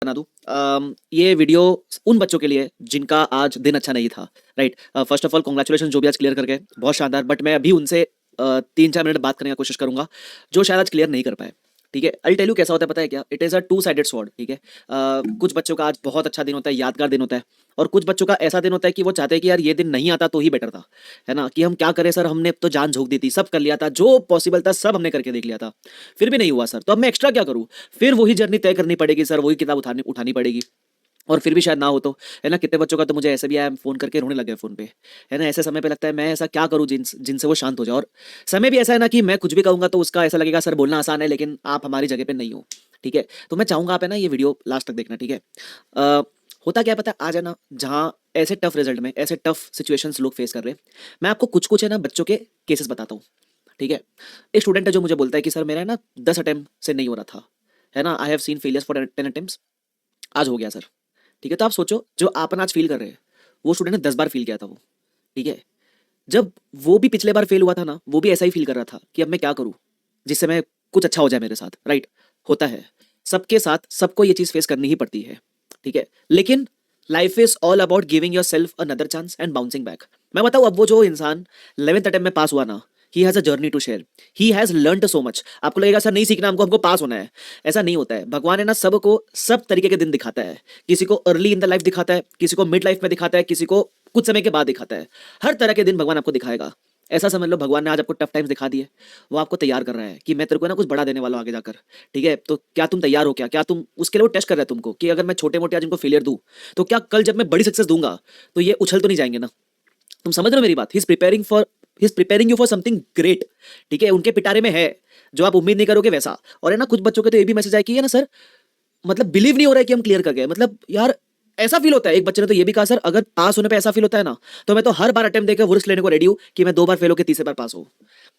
बना दूं। ये वीडियो उन बच्चों के लिए जिनका आज दिन अच्छा नहीं था। Right. First of all congratulation जो भी आज क्लियर कर गए, बहुत शानदार। बट मैं अभी उनसे 3-4 मिनट बात करने की कोशिश करूंगा जो शायद आज क्लियर नहीं कर पाए। ठीक है, आई टेल यू कैसा होता है पता है क्या, it is a two sided sword. ठीक है, कुछ बच्चों का आज बहुत अच्छा दिन होता है, यादगार दिन होता है, और कुछ बच्चों का ऐसा दिन होता है कि वो चाहते हैं कि यार ये दिन नहीं आता तो ही बेटर था। है ना, कि हम क्या करें सर, हमने तो जान झोंक दी थी, सब कर लिया था, जो पॉसिबल था सब हमने करके देख लिया था, फिर भी नहीं हुआ सर, तो अब मैं एक्स्ट्रा क्या करूँ। फिर वही जर्नी तय करनी पड़ेगी सर, वही किताब उठानी उठानी पड़ेगी, और फिर भी शायद ना हो तो। है ना, कितने बच्चों का तो मुझे ऐसे भी आया, फोन करके रोने लगे फोन पे। है ना, ऐसे समय पे लगता है मैं ऐसा क्या करूं जिनसे वो शांत हो जाए। और समय भी ऐसा है ना कि मैं कुछ भी कहूंगा तो उसका ऐसा लगेगा सर बोलना आसान है लेकिन आप हमारी जगह पे नहीं हो। ठीक है, तो मैं चाहूंगा आप है ना ये वीडियो लास्ट तक देखना। ठीक है, होता क्या है पता है, आज है ना जहाँ ऐसे टफ रिजल्ट में ऐसे टफ सिचुएशंस लोग फेस कर रहे हैं, मैं आपको कुछ कुछ है ना बच्चों के केसेस बताता हूँ। ठीक है, एक स्टूडेंट है जो मुझे बोलता है कि सर मेरा है ना 10 अटेम्प्ट से नहीं हो रहा था। है ना, I have seen failures for 10 attempts, आज हो गया सर। ठीक है, तो आप सोचो जो आप आज फील कर रहे हैं वो स्टूडेंट ने 10 बार फील किया था वो। ठीक है, जब वो भी पिछले बार फेल हुआ था ना, वो भी ऐसा ही फील कर रहा था कि अब मैं क्या करूं जिससे मैं कुछ अच्छा हो जाए मेरे साथ। राइट, होता है सबके साथ, सबको ये चीज फेस करनी ही पड़ती है। ठीक है, लेकिन life is all about giving your self another chance and bouncing back. मैं बताऊं, अब वो जो इंसान 11th अटेम्प्ट में पास हुआ ना, he has a journey to share, he has learned so much. आपको लगेगा सर नहीं सीखना हमको, हमको पास होना है। ऐसा नहीं होता है, भगवान है ना सबको सब तरीके के दिन दिखाता है। किसी को अर्ली इन द लाइफ दिखाता है, किसी को मिड लाइफ में दिखाता है, किसी को कुछ समय के बाद दिखाता है। हर तरह के दिन भगवान आपको दिखाएगा। ऐसा समझ लो भगवान ने आज आपको टफ टाइम्स दिखा दिए, वो आपको तैयार कर रहा है कि मैं तेरे को ना कुछ बड़ा देने वाला हूं आगे जाकर। ठीक है, तो क्या तुम तैयार हो, क्या क्या तुम उसके लिए वो टेस्ट कर रहे हैं तुमको कि अगर मैं छोटे मोटे आज इनको फेलियर दूं तो क्या कल जब मैं बड़ी सक्सेस दूंगा तो ये उछल तो नहीं जाएंगे ना। तुम समझ रहे हो मेरी बात, he is preparing you for something great. ठीक है, उनके पिटारे में है जो आप उम्मीद नहीं करोगे वैसा। और है ना कुछ बच्चों के तो ये भी मैसेज आया कि है ना सर, मतलब बिलीव नहीं हो रहा है कि हम क्लियर कर गए, मतलब यार ऐसा फील होता है। एक बच्चे ने तो ये भी कहा सर अगर पास होने पे ऐसा फील होता है ना, तो मैं तो हर बार अटेम्प्ट देकर वुर्स लेने को रेडी हूं कि मैं 2 बार फेल होकर तीसरे बार पास हो।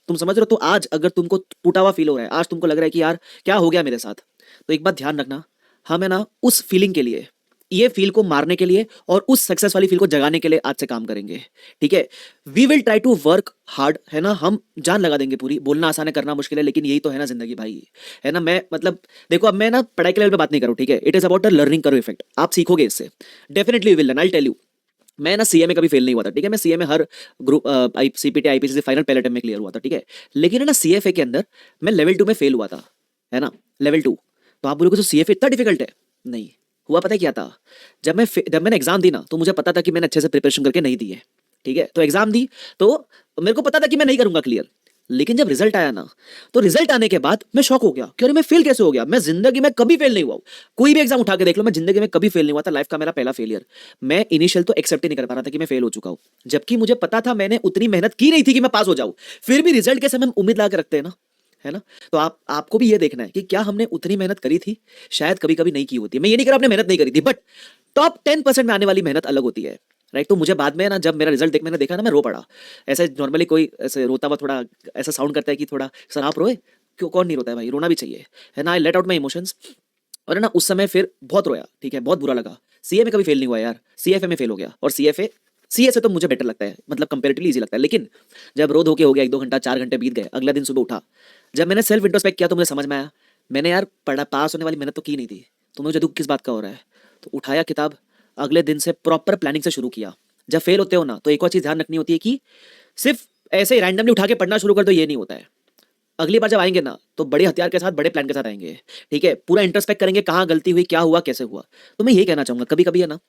तुम समझ रहे हो, तो आज अगर तुमको टूटा हुआ फील हो रहा है, आज तुमको लग रहा है कि यार क्या हो गया मेरे साथ, तो एक बात ध्यान रखना, हम है ना उस फीलिंग के लिए, ये फील को मारने के लिए और उस सक्सेस वाली फील को जगाने के लिए आज से काम करेंगे। ठीक है, we will try to work hard. है ना, हम जान लगा देंगे पूरी, बोलना आसान है करना मुश्किल है, लेकिन यही तो है ना जिंदगी भाई। है ना, मैं मतलब देखो अब मैं ना पढ़ाई के लेवल पे बात नहीं करूँ। ठीक है, it is about a learning curve effect, आप सीखोगे इससे, definitely will learn, I tell you. मैं ना सीए में कभी फेल नहीं हुआ था। ठीक है, मैं सीए में हर ग्रुप सीपीटी आईपीसी से फाइनल पहले अटेम्प्ट में क्लियर हुआ था। ठीक है, लेकिन है ना सीएफए के अंदर मैं लेवल 2 में फेल हुआ था। है ना, लेवल 2। तो आप बोलोगे तो सीएफए इतना डिफिकल्ट है? नहीं, हुआ पता है क्या था, जब मैंने एग्जाम दी ना तो मुझे पता था कि मैंने अच्छे से प्रिपरेशन करके नहीं दी है। ठीक है, तो एग्जाम दी तो मेरे को पता था कि मैं नहीं करूंगा क्लियर। लेकिन जब रिजल्ट आया ना, तो रिजल्ट आने के बाद मैं शॉक हो गया कि अरे मैं फेल कैसे हो गया, मैं जिंदगी में कभी फेल नहीं हुआ हूं। कोई भी एग्जाम उठा के देख लो, मैं जिंदगी में कभी फेल नहीं हुआ था, लाइफ का मेरा पहला फेलियर। मैं इनिशियल तो एक्सेप्ट ही नहीं कर पा रहा था कि मैं फेल हो चुका हूं, जबकि मुझे पता था मैंने उतनी मेहनत की नहीं थी कि मैं पास हो जाऊं। फिर भी रिजल्ट के समय हम उम्मीद लगा के रखते हैं ना। है ना, तो आपको भी ये देखना है कि क्या हमने उतनी मेहनत करी थी, शायद कभी कभी नहीं की होती है। मैं ये नहीं कह रहा आपने मेहनत नहीं करी थी, बट टॉप 10% में आने वाली मेहनत अलग होती है। राइट, तो मुझे बाद में ना जब मेरा रिजल्ट मैंने देखा ना, मैं रो पड़ा। ऐसे नॉर्मली कोई ऐसे रोता हुआ थोड़ा ऐसा साउंड करता है कि थोड़ा सर आप रोए, क्यों, कौन नहीं रोता है भाई, रोना भी चाहिए। है ना, I let out my emotions, और है ना उस समय फिर बहुत रोया। ठीक है, बहुत बुरा लगा। सीए में कभी फेल नहीं हुआ यार, सीएफए में फेल हो गया, और सीए से तो मुझे बेटर लगता है, मतलब कंपेरेटिवली इजी लगता है। लेकिन जब रो धो के हो गया, 1-2 घंटा 4 घंटे बीत गए, अगला दिन सुबह उठा, जब मैंने सेल्फ इंट्रोस्पेक्ट किया तो मुझे समझ में आया मैंने यार पढ़ा, पास होने वाली मेहनत तो की नहीं थी, तो मुझे दुख किस बात का हो रहा है। तो उठाया किताब, अगले दिन से प्रॉपर प्लानिंग से शुरू किया। जब फेल होते हो ना तो एक और चीज ध्यान रखनी होती है कि सिर्फ ऐसे ही रैंडमली उठा के पढ़ना शुरू कर दो, ये नहीं होता है। अगली बार जब आएंगे ना तो बड़े हथियार के साथ, बड़े प्लान के साथ आएंगे। ठीक है, पूरा इंट्रोस्पेक्ट करेंगे, कहाँ गलती हुई, क्या हुआ, कैसे हुआ। तो मैं यही कहना चाहूंगा, कभी कभी है ना,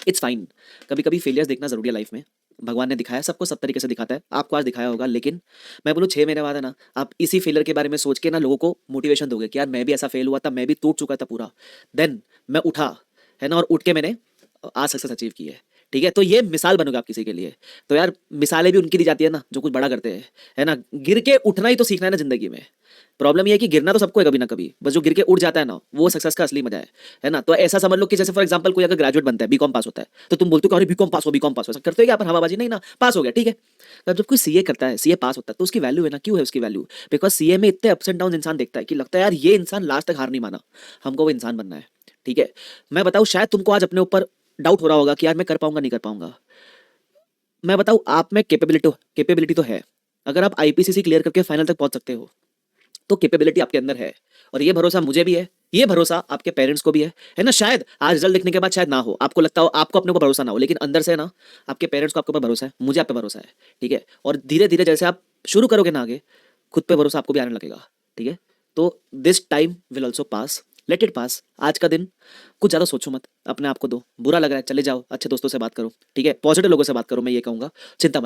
इट्स फाइन, कभी कभी फेलियर्स देखना जरूरी है लाइफ में। भगवान ने दिखाया, सबको सब तरीके से दिखाता है, आपको आज दिखाया होगा। लेकिन मैं बोलूँ 6 महीने बाद है ना, आप इसी फेलियर के बारे में सोच के ना लोगों को मोटिवेशन दोगे कि यार मैं भी ऐसा फेल हुआ था, मैं भी टूट चुका था पूरा, देन मैं उठा। है ना, और उठ के मैंने आज सक्सेस अचीव की है। ठीक है, तो ये मिसाल बनोगे आप किसी के लिए। तो यार मिसालें भी उनकी दी जाती है ना जो कुछ बड़ा करते हैं। है ना, गिर के उठना ही तो सीखना है ना जिंदगी में। प्रॉब्लम ये है कि गिरना तो सबको है कभी ना कभी, बस जो गिर के उठ जाता है ना वो सक्सेस का असली मजा है। है ना, तो ऐसा समझ लो कि जैसे फॉर एग्जांपल कोई अगर ग्रेजुएट बनता है, बीकॉम पास होता है, तो तुम बोलते हो कि अरे बीकॉम पास हो, बीकॉम पास हो, ऐसा करते हो क्या अपन हवाबाजी, नहीं ना, पास हो गया ठीक है। तब जब कोई सीए करता है, सीए पास होता है, तो उसकी वैल्यू है ना, क्यों है उसकी वैल्यू, बिकॉज सीए में इतने अप्स एंड डाउन इंसान देखता है कि लगता है यार ये इंसान लास्ट तक हार नहीं माना, हमको वो इंसान बनना है। ठीक है, मैं बताऊं शायद तुमको आज अपने ऊपर डाउट हो रहा होगा कि यार मैं कर पाऊंगा नहीं कर पाऊंगा। मैं बताऊं आप में कैपेबिलिटी तो है। अगर आप आईपीसीसी क्लियर करके फाइनल तक पहुंच सकते हो तो कैपेबिलिटी आपके अंदर है और ये भरोसा मुझे भी है, ये भरोसा आपके पेरेंट्स को भी है ना? शायद आज रिजल्ट देखने के बाद शायद ना हो, आपको लगता हो, आपको अपने ऊपर भरोसा ना हो, लेकिन अंदर से ना आपके पेरेंट्स को आपके ऊपर भरोसा है, मुझे आप पे भरोसा है, ठीक है? और धीरे-धीरे जैसे आप शुरू करोगे ना आगे, खुद पे भरोसा आपको भी आने लगेगा, ठीक है? तो this time will also pass, let it pass. आज का दिन कुछ ज़्यादा सोचो मत, अपने आप को दो, बुरा लग रहा है चले जाओ, अच्छे दोस्तों से बात करो, ठीक है? पॉजिटिव लोगों से बात करो, मैं ये कहूँगा, चिंता मत